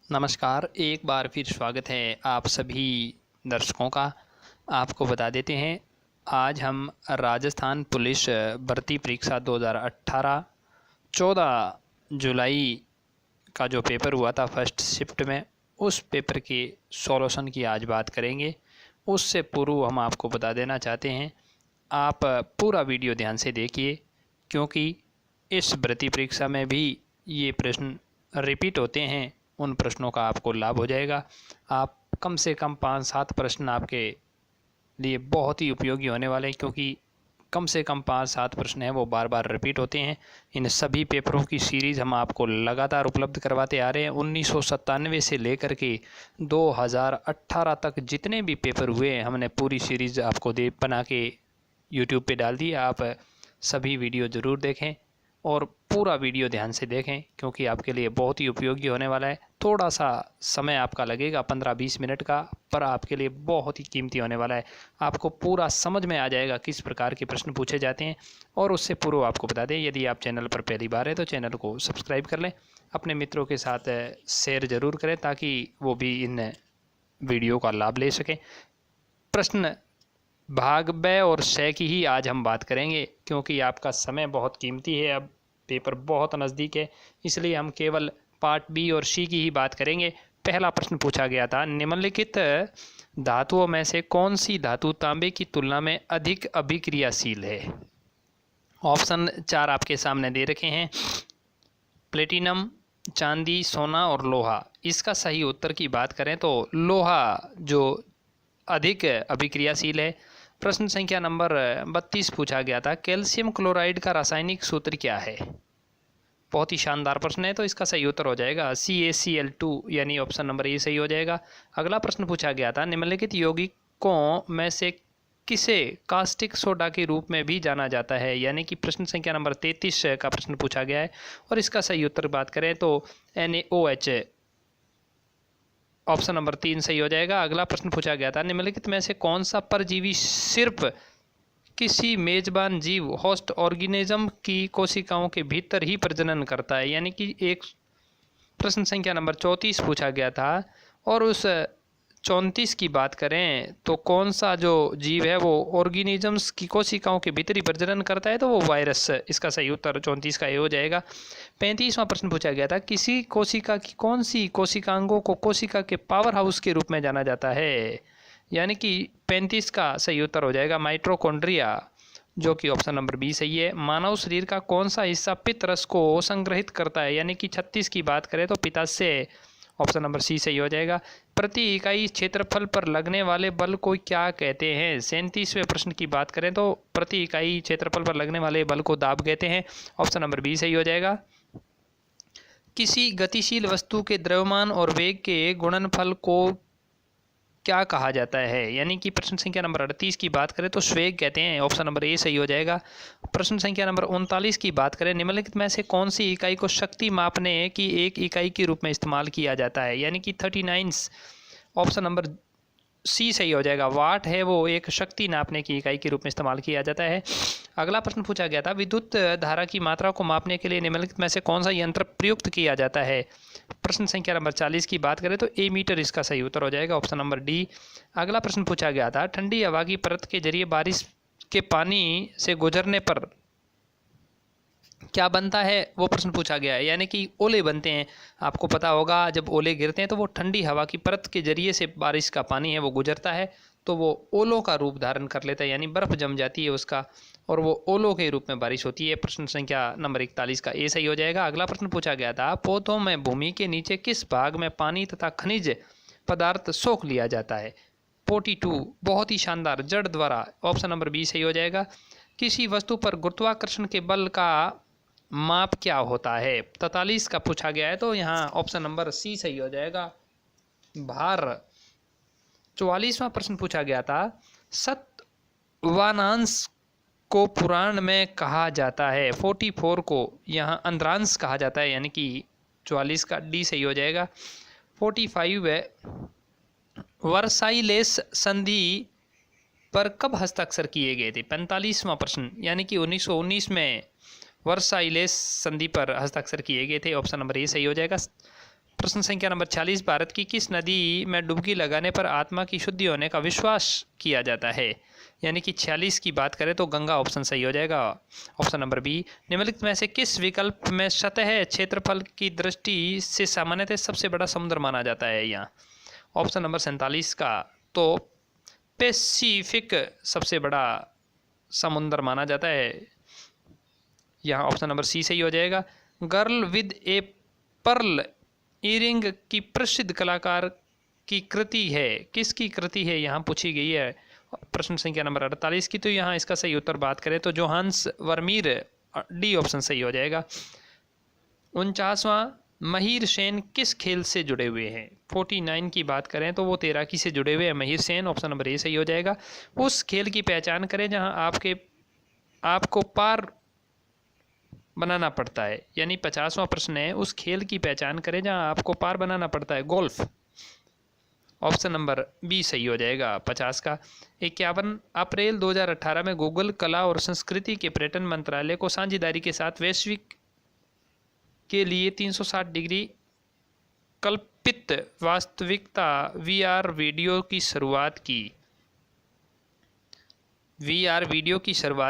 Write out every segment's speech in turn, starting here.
नमस्कार, एक बार फिर स्वागत है आप सभी दर्शकों का। आपको बता देते हैं, आज हम राजस्थान पुलिस भर्ती परीक्षा 2018 14 जुलाई का जो पेपर हुआ था फर्स्ट शिफ्ट में, उस पेपर के सॉल्यूशन की आज बात करेंगे। उससे पूर्व हम आपको बता देना चाहते हैं, आप पूरा वीडियो ध्यान से देखिए, क्योंकि इस भर्ती परीक्षा में भी ये प्रश्न रिपीट होते हैं। उन प्रश्नों का आपको लाभ हो जाएगा। आप कम से कम 5-7 प्रश्न आपके लिए बहुत ही उपयोगी होने वाले हैं, क्योंकि कम से कम 5-7 प्रश्न हैं वो बार बार रिपीट होते हैं। इन सभी पेपरों की सीरीज़ हम आपको लगातार उपलब्ध करवाते आ रहे हैं। 1997 से लेकर के 2018 तक जितने भी पेपर हुए हैं, हमने पूरी सीरीज़ आपको बना के यूट्यूब पे डाल दी। आप सभी वीडियो ज़रूर देखें और पूरा वीडियो ध्यान से देखें, क्योंकि आपके लिए बहुत ही उपयोगी होने वाला है। थोड़ा सा समय आपका लगेगा 15-20 मिनट का, पर आपके लिए बहुत ही कीमती होने वाला है। आपको पूरा समझ में आ जाएगा किस प्रकार के प्रश्न पूछे जाते हैं। और उससे पूर्व आपको बता दें, यदि आप चैनल पर पहली बार हैं तो चैनल को सब्सक्राइब कर लें, अपने मित्रों के साथ शेयर ज़रूर करें ताकि वो भी इन वीडियो का लाभ ले सकें। प्रश्न भाग ब और श की ही आज हम बात करेंगे, क्योंकि आपका समय बहुत कीमती है। अब पेपर बहुत नज़दीक है, इसलिए हम केवल पार्ट बी और सी की ही बात करेंगे। पहला प्रश्न पूछा गया था, निम्नलिखित धातुओं में से कौन सी धातु तांबे की तुलना में अधिक अभिक्रियाशील है। ऑप्शन 4 आपके सामने दे रखे हैं, प्लेटिनम, चांदी, सोना और लोहा। इसका सही उत्तर की बात करें तो लोहा जो अधिक अभिक्रियाशील है। प्रश्न संख्या नंबर 32 पूछा गया था, कैल्शियम क्लोराइड का रासायनिक सूत्र क्या है। बहुत ही शानदार प्रश्न है, तो इसका सही उत्तर हो जाएगा CaCl2, यानी ऑप्शन नंबर ए सही हो जाएगा। अगला प्रश्न पूछा गया था, निम्नलिखित यौगिकों में से किसे कास्टिक सोडा के रूप में भी जाना जाता है। यानी कि प्रश्न संख्या नंबर 33 का प्रश्न पूछा गया है, और इसका सही उत्तर बात करें तो NaOH, ऑप्शन नंबर 3 सही हो जाएगा। अगला प्रश्न पूछा गया था, निम्नलिखित में से कौन सा परजीवी सिर्फ किसी मेजबान जीव होस्ट ऑर्गेनिज्म की कोशिकाओं के भीतर ही प्रजनन करता है। यानी कि एक प्रश्न संख्या नंबर 34 पूछा गया था, और उस 34 की बात करें तो कौन सा जो जीव है वो ऑर्गेनिजम्स की कोशिकाओं के भीतर ही प्रजनन करता है, तो वो वायरस। इसका सही उत्तर 34 का ये हो जाएगा। 35वां प्रश्न पूछा गया था, किसी कोशिका की कौन सी कोशिकांगों को कोशिका के पावर हाउस के रूप में जाना जाता है। यानी कि 35 का सही उत्तर हो जाएगा माइटोकॉन्ड्रिया, जो कि ऑप्शन नंबर बी सही है। मानव शरीर का कौन सा हिस्सा पित्त रस को संग्रहित करता है। यानी कि 36 की बात करें तो पित्ताशय, ऑप्शन नंबर सी सही हो जाएगा। प्रति इकाई क्षेत्रफल पर लगने वाले बल को क्या कहते हैं। 37वें प्रश्न की बात करें तो प्रति इकाई क्षेत्रफल पर लगने वाले बल को दाब कहते हैं, ऑप्शन नंबर बी सही हो जाएगा। किसी गतिशील वस्तु के द्रव्यमान और वेग के गुणनफल को क्या कहा जाता है। यानी कि प्रश्न संख्या नंबर 38 की बात करें तो स्वेग कहते हैं, ऑप्शन नंबर ए सही हो जाएगा। प्रश्न संख्या नंबर 39 की बात करें, निम्नलिखित में से कौन सी इकाई को शक्ति मापने की एक इकाई के रूप में इस्तेमाल किया जाता है। यानी कि 39, ऑप्शन नंबर सी सही हो जाएगा। वाट है वो एक शक्ति नापने की इकाई के रूप में इस्तेमाल किया जाता है। अगला प्रश्न पूछा गया था, विद्युत धारा की मात्रा को मापने के लिए निम्नलिखित में से कौन सा यंत्र प्रयुक्त किया जाता है। प्रश्न संख्या नंबर 40 की बात करें तो एमीटर इसका सही उत्तर हो जाएगा, ऑप्शन नंबर डी। अगला प्रश्न पूछा गया था, ठंडी हवा की परत के जरिए बारिश के पानी से गुजरने पर क्या बनता है, वो प्रश्न पूछा गया है। यानी कि ओले बनते हैं। आपको पता होगा, जब ओले गिरते हैं तो वो ठंडी हवा की परत के जरिए से बारिश का पानी है वो गुजरता है, तो वो ओलों का रूप धारण कर लेता है, यानी बर्फ़ जम जाती है उसका, और वो ओलों के रूप में बारिश होती है। प्रश्न संख्या नंबर 41 का ए सही हो जाएगा। अगला प्रश्न पूछा गया था, पौधों में भूमि के नीचे किस भाग में पानी तथा खनिज पदार्थ सोख लिया जाता है। 42, बहुत ही शानदार, जड़ द्वारा, ऑप्शन नंबर बी सही हो जाएगा। किसी वस्तु पर गुरुत्वाकर्षण के बल का माप क्या होता है। 43 का पूछा गया है, तो यहाँ ऑप्शन नंबर सी सही हो जाएगा, भार। 44वां प्रश्न पूछा गया था, सत्वानांश को पुराण में कहा जाता है। 44 को यहाँ अंद्रांश कहा जाता है, यानी कि 44 का डी सही हो जाएगा। 45 है, वर्साइलेस संधि पर कब हस्ताक्षर किए गए थे। 45वां प्रश्न, यानी कि 1919 में वर्साइलेस संधि पर हस्ताक्षर किए गए थे, ऑप्शन नंबर ए सही हो जाएगा। प्रश्न संख्या नंबर 46, भारत की किस नदी में डुबकी लगाने पर आत्मा की शुद्धि होने का विश्वास किया जाता है? यानी कि 46 की बात करें तो गंगा ऑप्शन सही हो जाएगा। ऑप्शन नंबर बी, निम्नलिखित में से किस विकल्प में सतह क्षेत्रफल की दृष्टि से सामान्यतः सबसे बड़ा समुद्र माना जाता है? यहाँ ऑप्शन नंबर 47 का तो पैसिफिक सबसे बड़ा समुद्र माना जाता है। यहाँ ऑप्शन नंबर सी सही हो जाएगा। Girl with a pearl earring की प्रसिद्ध कलाकार की कृति है, किसकी कृति है यहाँ पूछी गई है प्रश्न संख्या नंबर 48 की। तो यहाँ इसका सही उत्तर बात करें तो जोहान्स वर्मीर, डी ऑप्शन सही हो जाएगा। 49वां, महिर सेन किस खेल से जुड़े हुए हैं? 49 की बात करें तो वो तैराकी से जुड़े हुए हैं महिर सेन, ऑप्शन नंबर ए सही हो जाएगा। उस खेल की पहचान करें जहां आपको पार बनाना पड़ता है, यानी 50वां प्रश्न है, उस खेल की पहचान करें जहां आपको पार बनाना पड़ता है। गोल्फ, ऑप्शन नंबर बी सही हो जाएगा 50 का। 51 अप्रैल 2018 में गूगल कला और संस्कृति के पर्यटन मंत्रालय को साझेदारी के साथ वैश्विक के लिए 360 डिग्री कल्पित वास्तविकता वीआर वीडियो की शुरुआत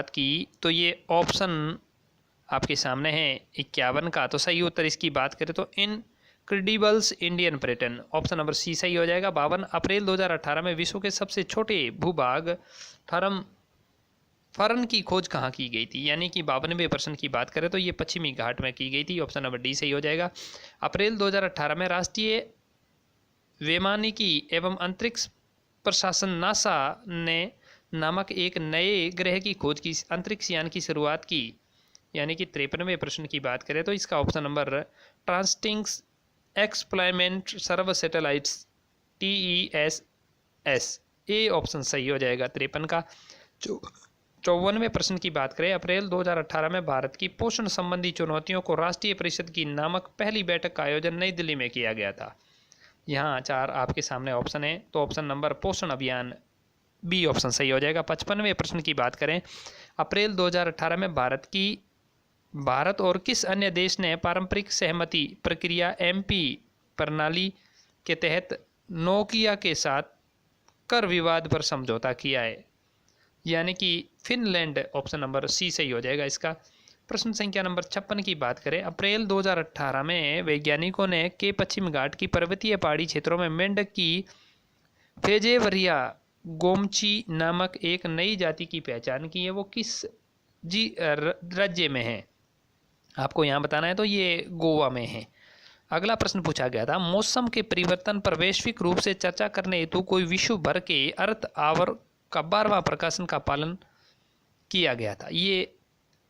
की। तो ये ऑप्शन आपके सामने है 51 का। तो सही उत्तर इसकी बात करें तो इनक्रेडिबल्स इंडियन पर्यटन, ऑप्शन नंबर सी सही हो जाएगा। 52 अप्रैल 2018 में विश्व के सबसे छोटे भूभाग फरन की खोज कहाँ की गई थी? यानी कि 92% की बात करें तो ये पश्चिमी घाट में की गई थी, ऑप्शन नंबर डी सही हो जाएगा। अप्रैल 2018 में राष्ट्रीय वैमानिकी एवं अंतरिक्ष प्रशासन नासा ने नामक एक नए ग्रह की खोज की, अंतरिक्ष यान की शुरुआत की। यानी कि 53वें प्रश्न की बात करें तो इसका option number transiting exoplanet survey satellites TESS, A option सही हो जाएगा 53 का। 54वें प्रश्न की बात करें, अप्रैल 2018 में भारत की पोषण संबंधी चुनौतियों को राष्ट्रीय परिषद की नामक पहली बैठक का आयोजन नई दिल्ली में किया गया था। यहाँ 4 आपके सामने ऑप्शन है, तो ऑप्शन नंबर पोषण अभियान, बी ऑप्शन सही हो जाएगा। 55वें प्रश्न की बात करें, अप्रैल 2018 में भारत और किस अन्य देश ने पारंपरिक सहमति प्रक्रिया MP प्रणाली के तहत नोकिया के साथ कर विवाद पर समझौता किया है? यानी कि फिनलैंड, ऑप्शन नंबर सी सही हो जाएगा इसका। प्रश्न संख्या नंबर 56 की बात करें, अप्रैल 2018 में वैज्ञानिकों ने के पश्चिम घाट की पर्वतीय पहाड़ी क्षेत्रों में मेंढक की फेजेवरिया गोमची नामक एक नई जाति की पहचान की है। वो किस राज्य में है? आपको यहाँ बताना है, तो ये गोवा में है। अगला प्रश्न पूछा गया था, मौसम के परिवर्तन पर वैश्विक रूप से चर्चा करने हेतु कोई विश्व भर के अर्थ आवर का 12वां प्रकाशन का पालन किया गया था। ये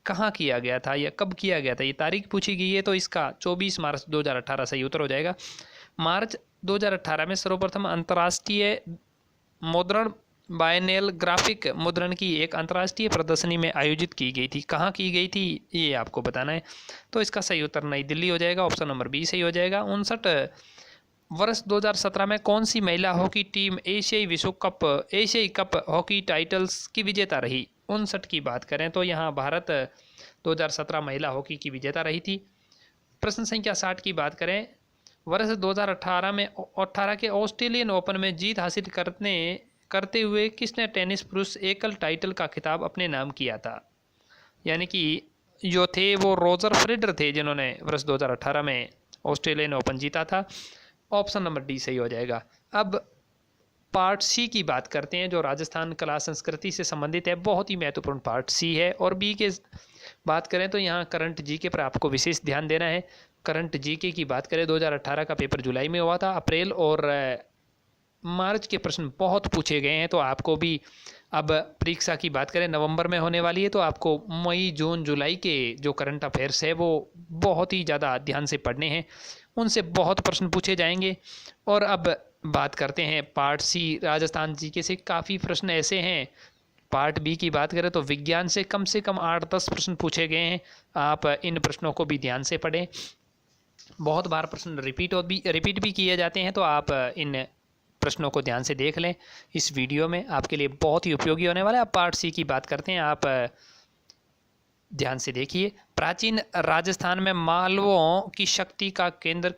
कहाँ किया गया था या कब किया गया था? ये तारीख पूछी गई है, तो इसका 24 मार्च 2018 सही उत्तर हो जाएगा। मार्च 2018 में सर्वप्रथम अंतर्राष्ट्रीय मुद्रण बायनेल ग्राफिक मुद्रण की एक अंतर्राष्ट्रीय प्रदर्शनी में आयोजित की गई थी। कहाँ की गई थी ये आपको बताना है, तो इसका सही उत्तर नई दिल्ली हो जाएगा, ऑप्शन नंबर बी सही हो जाएगा। 59 वर्ष 2017 में कौन सी महिला हॉकी टीम एशियाई कप हॉकी टाइटल्स की विजेता रही? 59 की बात करें तो यहाँ भारत 2017 महिला हॉकी की विजेता रही थी। प्रश्न संख्या 60 की बात करें, वर्ष 2018 के ऑस्ट्रेलियन ओपन में जीत हासिल करते हुए किसने टेनिस पुरुष एकल टाइटल का खिताब अपने नाम किया था? यानी कि जो थे वो रोजर फेडरर थे, जिन्होंने वर्ष 2018 में ऑस्ट्रेलियन ओपन जीता था, ऑप्शन नंबर डी सही हो जाएगा। अब पार्ट सी की बात करते हैं, जो राजस्थान कला संस्कृति से संबंधित है, बहुत ही महत्वपूर्ण पार्ट सी है। और बी के बात करें तो यहाँ करंट जीके पर आपको विशेष ध्यान देना है। करंट जीके की बात करें, 2018 का पेपर जुलाई में हुआ था। अप्रैल और मार्च के प्रश्न बहुत पूछे गए हैं, तो आपको भी अब परीक्षा की बात करें नवंबर में होने वाली है, तो आपको मई जून जुलाई के जो करंट अफेयर्स है वो बहुत ही ज़्यादा ध्यान से पढ़ने हैं, उनसे बहुत प्रश्न पूछे जाएंगे। और अब बात करते हैं पार्ट सी राजस्थान जीके से, काफ़ी प्रश्न ऐसे हैं। पार्ट बी की बात करें तो विज्ञान से कम 8-10 प्रश्न पूछे गए हैं, आप इन प्रश्नों को भी ध्यान से पढ़ें। बहुत बार प्रश्न रिपीट भी किए जाते हैं, तो आप इन प्रश्नों को ध्यान से देख लें। इस वीडियो में आपके लिए बहुत ही उपयोगी होने वाला है। अब पार्ट सी की बात करते हैं, आप ध्यान से देखिए। प्राचीन राजस्थान में मालवों की शक्ति का केंद्र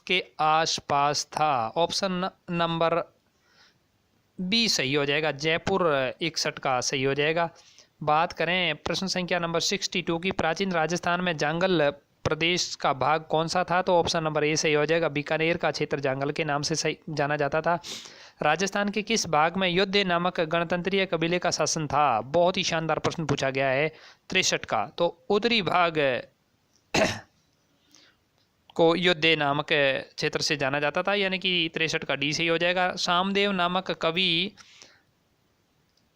के आसपास था। ऑप्शन नंबर बी सही हो जाएगा, जयपुर 61 का सही हो जाएगा। बात करें प्रश्न संख्या नंबर 62 की, प्राचीन राजस्थान में जांगल प्रदेश का भाग कौन सा था? तो ऑप्शन नंबर ए सही हो जाएगा, बीकानेर का क्षेत्र जांगल के नाम से सही जाना जाता था। राजस्थान के किस भाग में योद्धे नामक गणतंत्रीय कबीले का शासन था? बहुत ही शानदार प्रश्न पूछा गया है 63 का। तो उत्तरी भाग को योद्धे नामक क्षेत्र से जाना जाता था, यानी कि 63 का डी सही हो जाएगा। सामदेव नामक कवि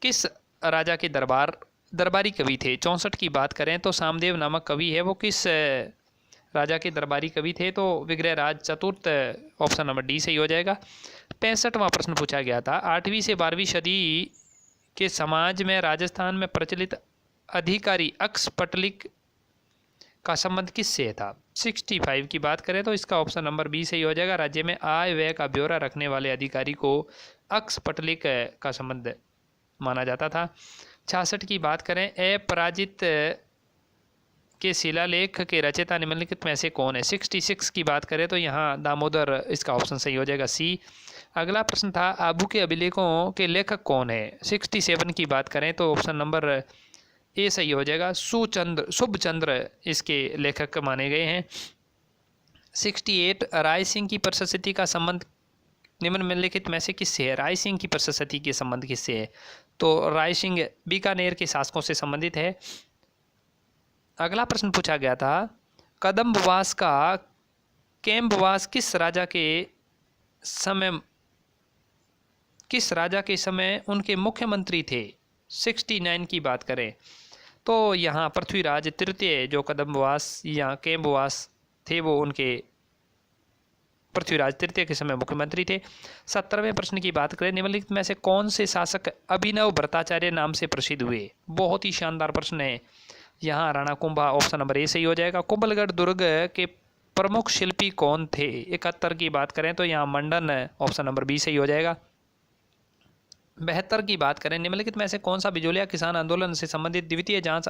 किस राजा के दरबारी कवि थे? 64 की बात करें तो सामदेव नामक कवि है वो किस राजा के दरबारी कवि थे? तो विग्रहराज चतुर्थ, ऑप्शन नंबर डी सही हो जाएगा। 65वां प्रश्न पूछा गया था, 8वीं से 12वीं सदी के समाज में राजस्थान में प्रचलित अधिकारी अक्सपटलिक का संबंध किससे था? 65 की बात करें तो इसका ऑप्शन नंबर बी सही हो जाएगा, राज्य में आय व्यय का ब्यौरा रखने वाले अधिकारी को अक्सपटलिक का संबंध माना जाता था। 66 की बात करें, अपराजित के शिलालेख के रचयिता निम्नलिखित में से कौन है? 66 की बात करें तो यहाँ दामोदर, इसका ऑप्शन सही हो जाएगा सी। अगला प्रश्न था, आबू के अभिलेखों के लेखक कौन है? 67 की बात करें तो ऑप्शन नंबर ए सही हो जाएगा, शुभचंद्र इसके लेखक माने गए हैं। 68 राय सिंह की प्रशस्ति का संबंध निम्नलिखित में से किससे है? राय सिंह की प्रशस्ति के संबंध किससे है? तो राय सिंह बीकानेर के शासकों से संबंधित है। अगला प्रश्न पूछा गया था, कदम्बवास का कैम्बवास किस राजा के समय उनके मुख्यमंत्री थे? 69 की बात करें तो यहाँ पृथ्वीराज तृतीय जो कदम्बवास या कैम्बवास थे वो उनके पृथ्वीराज तृतीय के समय मुख्यमंत्री थे। 70वें प्रश्न की बात करें, निम्नलिखित में से कौन से शासक अभिनव भट्टाचार्य नाम से प्रसिद्ध हुए? बहुत ही शानदार प्रश्न है। यहाँ Rana Kumbha, option number A सही हो जाएगा। कुंभलगढ़ दुर्ग के प्रमुख शिल्पी कौन थे? 71 की बात करें तो यहाँ मंडन, ऑप्शन नंबर बी सही हो जाएगा। 72 की बात करें, निम्नलिखित में से कौन सा बिजोलिया किसान आंदोलन से संबंधित द्वितीय जांच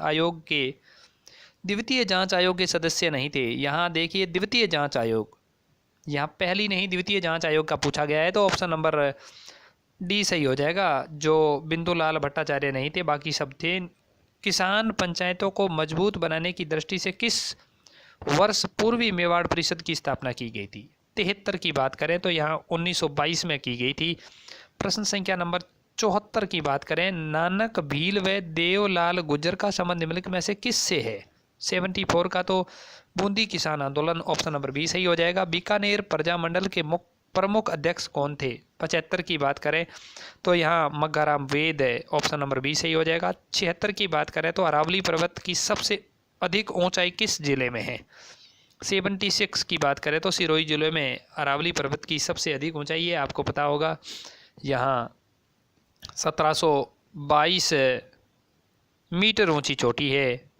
आयोग के सदस्य नहीं थे? यहाँ देखिए द्वितीय जांच आयोग, यहाँ पहली नहीं द्वितीय जांच आयोग का पूछा गया है, तो ऑप्शन नंबर डी सही हो जाएगा, जो बिंदुलाल भट्टाचार्य नहीं थे, बाकी सब थे। किसान पंचायतों को मजबूत बनाने की दृष्टि से किस वर्ष पूर्वी मेवाड़ परिषद की स्थापना की गई थी? 73 की बात करें तो यहाँ 1922 में की गई थी। प्रश्न संख्या नंबर 74 की बात करें, नानक भील व देवलाल गुर्जर का संबंध निम्नलिखित में से किससे है? 74 का तो बूंदी किसान आंदोलन, ऑप्शन नंबर बी सही हो जाएगा। बीकानेर प्रजामंडल के प्रमुख अध्यक्ष कौन थे? 75 की बात करें तो यहाँ मग्गाराम वेद है, ऑप्शन नंबर बी सही हो जाएगा। 76 की बात करें तो अरावली पर्वत की सबसे अधिक ऊंचाई किस जिले में है? 76 की बात करें तो सिरोही जिले में अरावली पर्वत की सबसे अधिक ऊंचाई है, आपको पता होगा, यहाँ 1722 मीटर ऊंची चोटी है।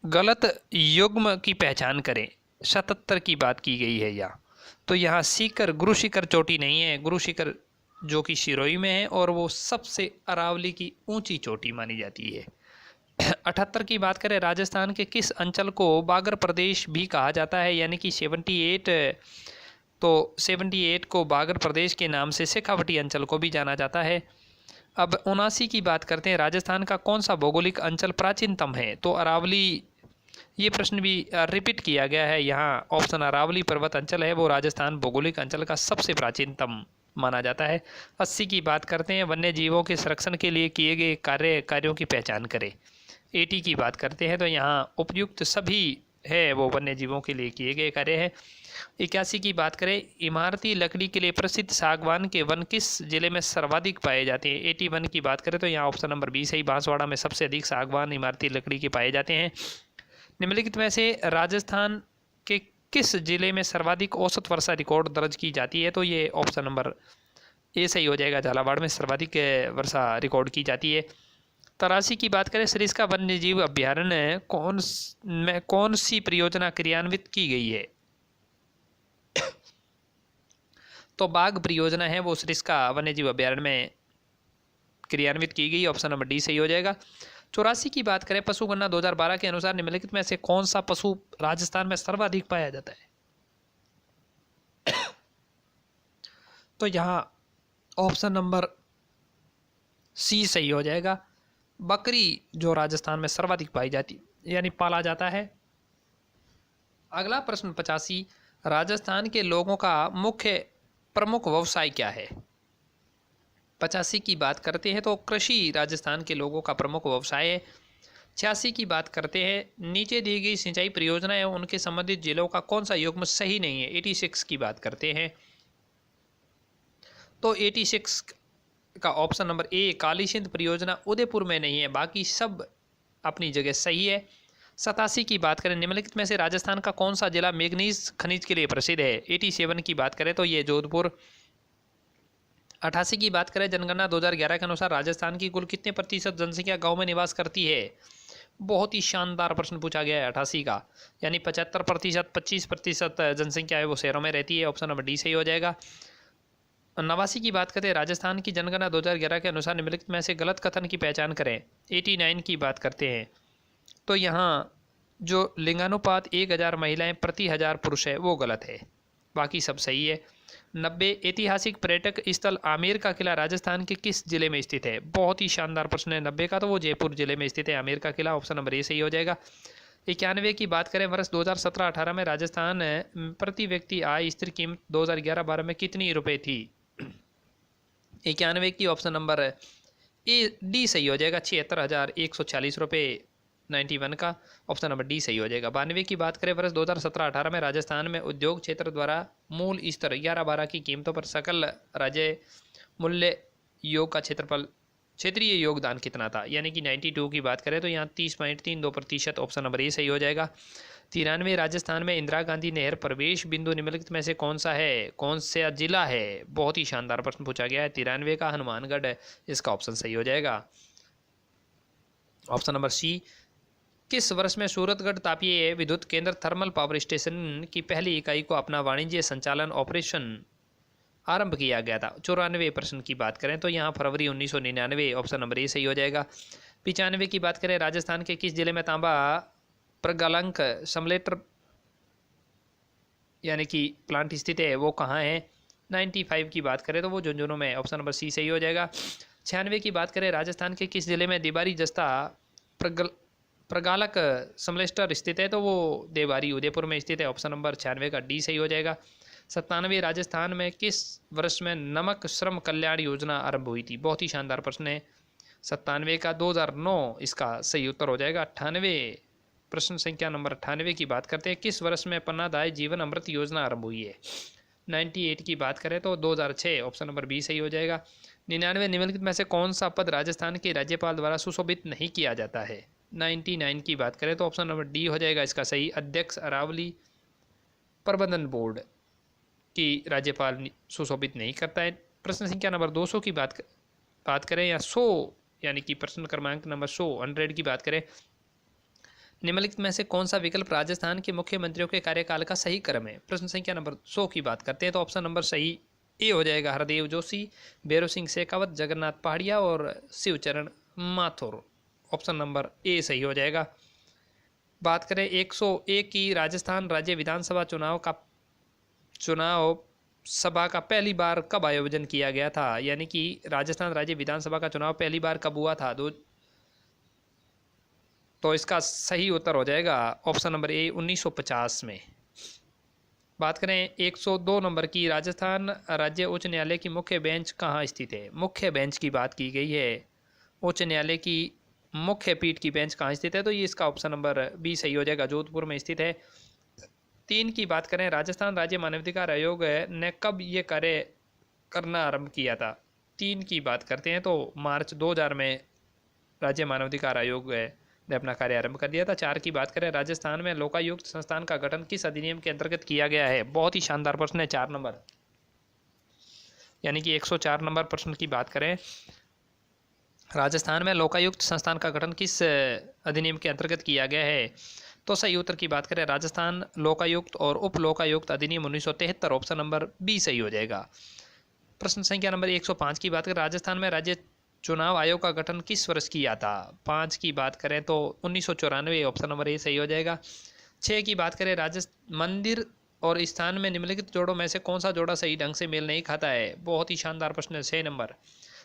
गलत युग्म की पहचान करें, 77 की बात की गई है यहाँ, तो यहाँ सीकर गुरु शिखर चोटी नहीं है, गुरु शिखर जो कि सिरोही में है और वो सबसे अरावली की ऊंची चोटी मानी जाती है। 78 की बात करें, राजस्थान के किस अंचल को बागर प्रदेश भी कहा जाता है? यानी कि 78, तो 78 को बागर प्रदेश के नाम से शेखावटी अंचल को भी जाना जाता है। अब 79 की बात करते हैं, राजस्थान का कौन सा भौगोलिक अंचल प्राचीनतम है? तो अरावली, ये प्रश्न भी रिपीट किया गया है यहाँ, ऑप्शन अरावली पर्वत अंचल है वो राजस्थान भौगोलिक अंचल का सबसे प्राचीनतम माना जाता है। 80 की बात करते हैं, वन्य जीवों के संरक्षण के लिए किए गए कार्यों की पहचान करें। 80 की बात करते हैं तो यहाँ उपयुक्त सभी है वो वन्य जीवों के लिए किए गए कार्य है। 81 की बात करें, इमारती लकड़ी के लिए प्रसिद्ध सागवान के वन किस जिले में सर्वाधिक पाए जाते हैं? 81 की बात करें तो यहाँ ऑप्शन नंबर बी सही, बांसवाड़ा में सबसे अधिक सागवान इमारती लकड़ी के पाए जाते हैं। निम्नलिखित में से राजस्थान के किस जिले में सर्वाधिक औसत वर्षा रिकॉर्ड दर्ज की जाती है? तो ये ऑप्शन नंबर ए सही हो जाएगा, झालावाड़ में सर्वाधिक वर्षा रिकॉर्ड की जाती है। 83 की बात करें, सरिस्का वन्य जीव अभ्यारण्य कौन सी परियोजना क्रियान्वित की गई है? तो बाघ परियोजना है वो सरिस्का वन्य जीव अभ्यारण्य में क्रियान्वित की गई, ऑप्शन नंबर डी सही हो जाएगा। 84 की बात करें, पशु गणना 2012 के अनुसार निम्नलिखित में से कौन सा पशु राजस्थान में सर्वाधिक पाया जाता है? तो यहाँ ऑप्शन नंबर सी सही हो जाएगा। बकरी जो राजस्थान में सर्वाधिक पाई जाती यानी पाला जाता है। अगला प्रश्न 85, राजस्थान के लोगों का मुख्य प्रमुख व्यवसाय क्या है? 85 की बात करते हैं तो कृषि राजस्थान के लोगों का प्रमुख व्यवसाय है। 86 की बात करते हैं, नीचे दी गई सिंचाई परियोजना एवं उनके संबंधित जिलों का कौन सा युग्म सही नहीं है? 86 की बात करते हैं तो 86 का option number A Kali Sindh परियोजना उदयपुर में नहीं है, बाकी सब अपनी जगह सही है। 87 की बात करें, निम्नलिखित में से राजस्थान का कौन सा जिला मैग्नीज खनिज के लिए प्रसिद्ध है? 87 की बात करें तो ये जोधपुर। 88 की बात करें, जनगणना 2011 के अनुसार राजस्थान की कुल कितने प्रतिशत जनसंख्या गांव में निवास करती है? बहुत ही शानदार प्रश्न पूछा गया है 88 का, यानी 75%, 25% जनसंख्या है वो शहरों में रहती है। ऑप्शन नंबर डी सही हो जाएगा। 89 की बात करते हैं, राजस्थान की जनगणना 2011 के अनुसार निम्नलिखित में से गलत कथन की पहचान करें। 89 की बात करते हैं तो यहाँ जो लिंगानुपात 1000 महिलाएं प्रति 1000 पुरुष है वो गलत है, बाकी सब सही है। 90, ऐतिहासिक पर्यटक स्थल आमेर का किला राजस्थान के किस जिले में स्थित है? बहुत ही शानदार प्रश्न है 90 का, तो वो जयपुर जिले में स्थित है आमेर का किला। ऑप्शन नंबर ए सही हो जाएगा। 91 की बात करें, वर्ष 2017-18 में राजस्थान प्रति व्यक्ति आय स्थिर कीमत 2011-12 में कितनी रुपए थी? 91 की ऑप्शन नंबर ए डी सही हो जाएगा, 76,140 रुपये 91 का। ऑप्शन नंबर डी सही हो जाएगा। 92 की बात करें, वर्ष 2017-18 में राजस्थान में उद्योग क्षेत्र द्वारा मूल स्तर 11-12 की कीमतों पर सकल राज्य मूल्य योग का क्षेत्रफल क्षेत्रीय योगदान कितना था? यानी कि 92 की बात करें तो यहाँ 30.32%। ऑप्शन नंबर ए सही हो जाएगा। 93, राजस्थान में इंदिरा गांधी नहर प्रवेश बिंदु निम्नलिखित में से कौन सा है? कौन सा जिला है? बहुत ही शानदार प्रश्न पूछा गया है। 93 का हनुमानगढ़ है, इसका ऑप्शन सही हो जाएगा। ऑप्शन नंबर सी, किस वर्ष में सूरतगढ़ तापीय विद्युत केंद्र थर्मल पावर स्टेशन की पहली इकाई को अपना वाणिज्य संचालन ऑपरेशन आरंभ किया गया था? 94 प्रश्न की बात करें तो यहाँ फरवरी 1999। ऑप्शन नंबर ए सही हो जाएगा। 95 की बात करें, राजस्थान के किस जिले में तांबा प्रगलांक समलेटर यानी कि प्लांट स्थित है, वो कहाँ है? 95 की बात करें तो वो झुंझुनू में। ऑप्शन नंबर सी सही हो जाएगा। 96 की बात करें, राजस्थान के किस जिले में देबारी जस्ता प्रगालक समलेस्टर स्थित है, तो वो देवारी उदयपुर में स्थित है। ऑप्शन नंबर 96 का डी सही हो जाएगा। 97, राजस्थान में किस वर्ष में नमक श्रम कल्याण योजना आरंभ हुई थी? बहुत ही शानदार प्रश्न है 97 का, 2009 इसका सही उत्तर हो जाएगा। 98, प्रश्न संख्या नंबर 98 की बात करते हैं, किस वर्ष में पन्नादाय जीवन अमृत योजना आरंभ हुई है? 98 की बात करें तो 2006। ऑप्शन नंबर बी सही हो जाएगा। 99, निम्नलिखित में से कौन सा पद राजस्थान के राज्यपाल द्वारा सुशोभित नहीं किया जाता है? 99 की बात करें तो ऑप्शन नंबर डी हो जाएगा इसका सही। अध्यक्ष अरावली प्रबंधन बोर्ड की राज्यपाल सुशोभित नहीं करता है। प्रश्न संख्या नंबर 200 की बात करें या 100 यानी कि प्रश्न क्रमांक नंबर 100 की बात करें, निम्नलिखित में से कौन सा विकल्प राजस्थान के मुख्यमंत्रियों के कार्यकाल का सही क्रम है? प्रश्न संख्या नंबर 100 की बात करते हैं तो ऑप्शन नंबर सही ए हो जाएगा, हरदेव जोशी, भैरव सिंह शेखावत, जगन्नाथ पहाड़िया और Shivcharan Mathur. Option number A सही हो जाएगा। बात करें 101 की, राजस्थान राज्य विधानसभा चुनाव सभा का पहली बार कब आयोजन किया गया था? यानी कि राजस्थान राज्य विधानसभा का चुनाव पहली बार कब हुआ था? तो इसका सही उत्तर हो जाएगा ऑप्शन नंबर ए 1950 में। बात करें 102 नंबर की, राजस्थान राज्य उच्च न्यायालय की मुख्य बेंच कहाँ स्थित है? मुख्य बेंच की बात की गई है, उच्च न्यायालय की मुख्य पीठ की बेंच कहाँ स्थित है? तो ये इसका ऑप्शन नंबर बी सही हो जाएगा, जोधपुर में स्थित है। 3 की बात करें, राजस्थान राज्य मानवाधिकार आयोग ने कब ये कार्य करना आरंभ किया था? 3 की बात करते हैं तो मार्च 2000 में राज्य मानवाधिकार आयोग ने अपना कार्य आरंभ कर दिया था। 4 की बात करें, राजस्थान में लोकायुक्त संस्थान का गठन किस अधिनियम के अंतर्गत किया गया है? बहुत ही शानदार प्रश्न है 4 नंबर, यानी कि 104 नंबर प्रश्न की बात करें, राजस्थान में लोकायुक्त संस्थान का गठन किस अधिनियम के अंतर्गत किया गया है? तो सही उत्तर की बात करें, राजस्थान लोकायुक्त और उप लोकायुक्त अधिनियम 1973। ऑप्शन नंबर बी सही हो जाएगा। प्रश्न संख्या नंबर 105 की बात करें, राजस्थान में राज्य चुनाव आयोग का गठन किस वर्ष किया था? 5 की बात करें तो 1994। ऑप्शन नंबर ए सही हो जाएगा। 6 की बात करें, मंदिर और स्थान में निम्नलिखित जोड़ों में से कौन सा जोड़ा सही ढंग से मेल नहीं खाता है। बहुत ही शानदार प्रश्न है। 6 नंबर।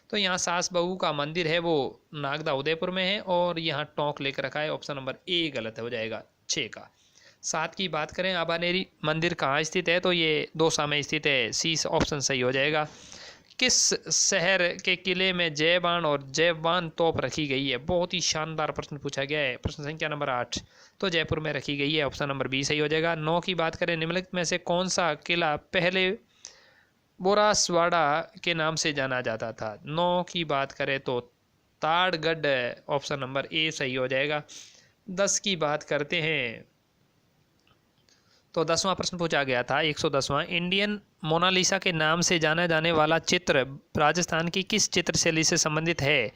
तो यहाँ सास बहू का मंदिर है वो नागदा उदयपुर में है और यहाँ टोंक लेकर रखा है। ऑप्शन नंबर ए गलत हो जाएगा 6 का। 7 की बात करें, आबानेरी मंदिर कहाँ स्थित है, तो ये दौसा में स्थित है। सी ऑप्शन सही हो जाएगा। किस शहर के किले में जय बाण और जयवान तोप रखी गई है। बहुत ही शानदार प्रश्न पूछा गया है। प्रश्न संख्या नंबर 8, तो जयपुर में रखी गई है। ऑप्शन नंबर बी सही हो जाएगा। 9 की बात करें, निम्नलिखित में से कौन सा किला पहले बोरासवाड़ा के नाम से जाना जाता था। 9 की बात करें तो ताड़गढ़। ऑप्शन नंबर ए सही हो जाएगा। 10 की बात करते हैं तो 10वां प्रश्न पूछा गया था 110वां, इंडियन मोनालिसा के नाम से जाना जाने वाला चित्र राजस्थान की किस चित्र शैली से संबंधित है।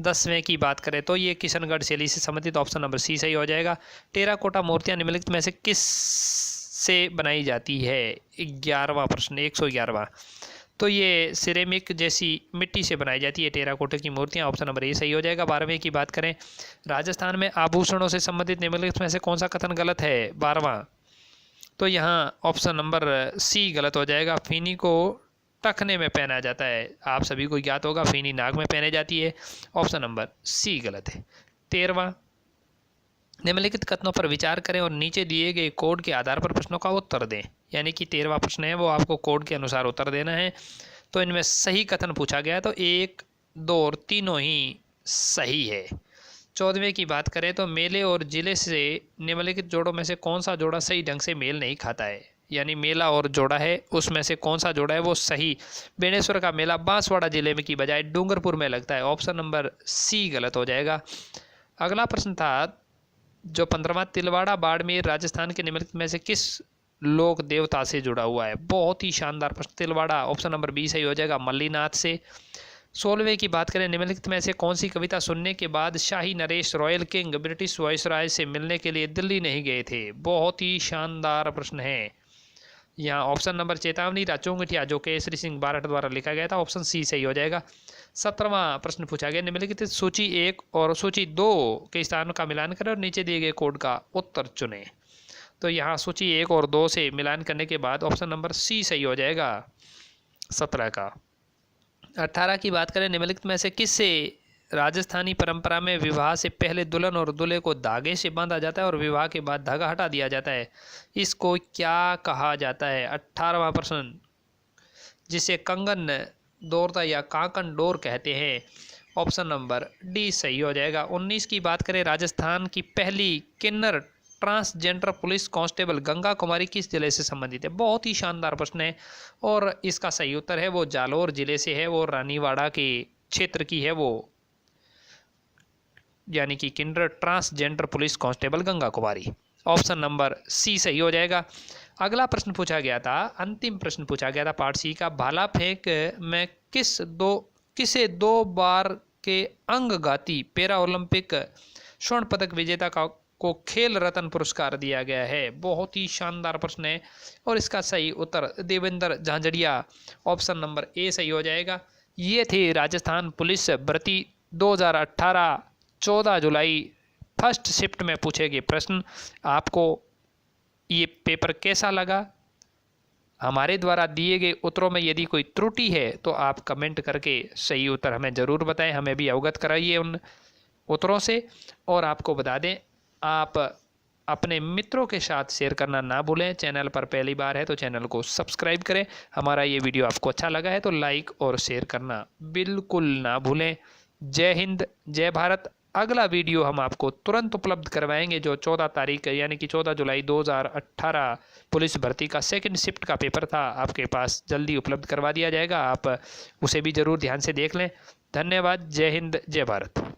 10वें की बात करें तो ये किशनगढ़ शैली से संबंधित। ऑप्शन नंबर सी सही हो जाएगा। टेराकोटा मूर्तियां निम्नलिखित में से किस से बनाई जाती है। 11वां प्रश्न 111वां, तो ये सिरेमिक जैसी मिट्टी से बनाई जाती है टेराकोटा की मूर्तियां। ऑप्शन नंबर ए सही हो जाएगा। 12वें की बात करें, राजस्थान में आभूषणों से संबंधित निम्नलिखित में से कौन सा कथन गलत है। 12वां, तो यहाँ ऑप्शन नंबर सी गलत हो जाएगा। फीनी को टखने में पहना जाता है। आप सभी को ज्ञात होगा फीनी नाक में पहने जाती है। ऑप्शन नंबर सी गलत है। 13वां, निम्नलिखित कथनों पर विचार करें और नीचे दिए गए कोड के आधार पर प्रश्नों का उत्तर दें। यानी कि 13वां प्रश्न है वो आपको कोड के अनुसार उत्तर देना है। तो इनमें सही कथन पूछा गया तो 1, 2 और तीनों ही सही है। 14वें की बात करें तो मेले और जिले से निम्नलिखित जोड़ों में से कौन सा जोड़ा सही ढंग से मेल नहीं खाता है। यानी मेला और जोड़ा है उसमें से कौन सा जोड़ा है वो सही। बेणेश्वर का मेला बांसवाड़ा जिले में की बजाय डूंगरपुर में लगता है। ऑप्शन नंबर सी गलत हो जाएगा। अगला प्रश्न था जो 15वां, तिलवाड़ा बाड़मेर राजस्थान के निम्नलिखित में से किस लोक देवता से जुड़ा हुआ है। बहुत ही शानदार प्रश्न। तिलवाड़ा ऑप्शन नंबर बी सही हो जाएगा, मल्लीनाथ से। 16वें की बात करें, निम्नलिखित में से कौन सी कविता सुनने के बाद शाही नरेश रॉयल किंग ब्रिटिश वायसराय से मिलने के लिए दिल्ली नहीं गए थे। बहुत ही शानदार प्रश्न है। यहाँ ऑप्शन नंबर चेतावनी राचोंगठिया जो केसरी सिंह बारठ द्वारा लिखा गया था। ऑप्शन सी सही हो जाएगा। 17वां प्रश्न पूछा गया, निम्नलिखित सूची 1 और सूची 2 के स्थानों का मिलान करें और नीचे दिए गए कोड का उत्तर चुनें। तो यहाँ सूची 1 और 2 से मिलान करने के बाद ऑप्शन नंबर सी सही हो जाएगा 17 का। 18 की बात करें, निम्नलिखित में से किससे राजस्थानी परंपरा में विवाह से पहले दुल्हन और दूल्हे को धागे से बांधा जाता है और विवाह के बाद धागा हटा दिया जाता है। इसको क्या कहा जाता है। 18वां प्रश्न, जिसे कंगन डोरता या कांकन डोर कहते हैं। ऑप्शन नंबर डी सही हो जाएगा। 19 की बात करें, राजस्थान की पहली किन्नर ट्रांसजेंडर पुलिस कांस्टेबल गंगा कुमारी किस जिले से संबंधित है। बहुत ही शानदार प्रश्न है और इसका सही उत्तर है वो जालोर जिले से है। वो रानीवाड़ा के क्षेत्र की है वो, यानी कि किन्नर ट्रांसजेंडर पुलिस कांस्टेबल गंगा कुमारी। ऑप्शन नंबर सी सही हो जाएगा। अगला प्रश्न पूछा गया था, अंतिम प्रश्न पूछा गया था पार्ट सी का, भाला फेंक में किसे 2 बार के अंगघाती पैरा ओलंपिक स्वर्ण पदक विजेता को खेल रत्न पुरस्कार दिया गया है। बहुत ही शानदार प्रश्न है और इसका सही उत्तर देवेंद्र झांझड़िया। ऑप्शन नंबर ए सही हो जाएगा। ये थे राजस्थान पुलिस भर्ती 2018 14 जुलाई फर्स्ट शिफ्ट में पूछे गए प्रश्न। आपको ये पेपर कैसा लगा? हमारे द्वारा दिए गए उत्तरों में यदि कोई त्रुटि है तो आप कमेंट करके सही उत्तर हमें ज़रूर बताएं, हमें भी अवगत कराइए उन उत्तरों से। और आपको बता दें, आप अपने मित्रों के साथ शेयर करना ना भूलें। चैनल पर पहली बार है तो चैनल को सब्सक्राइब करें। हमारा ये वीडियो आपको अच्छा लगा है तो लाइक और शेयर करना बिल्कुल ना भूलें। जय हिंद, जय भारत। अगला वीडियो हम आपको तुरंत उपलब्ध करवाएंगे जो 14 तारीख यानी कि 14 जुलाई 2018 पुलिस भर्ती का सेकंड शिफ्ट का पेपर था, आपके पास जल्दी उपलब्ध करवा दिया जाएगा। आप उसे भी ज़रूर ध्यान से देख लें। धन्यवाद। जय हिंद, जय भारत।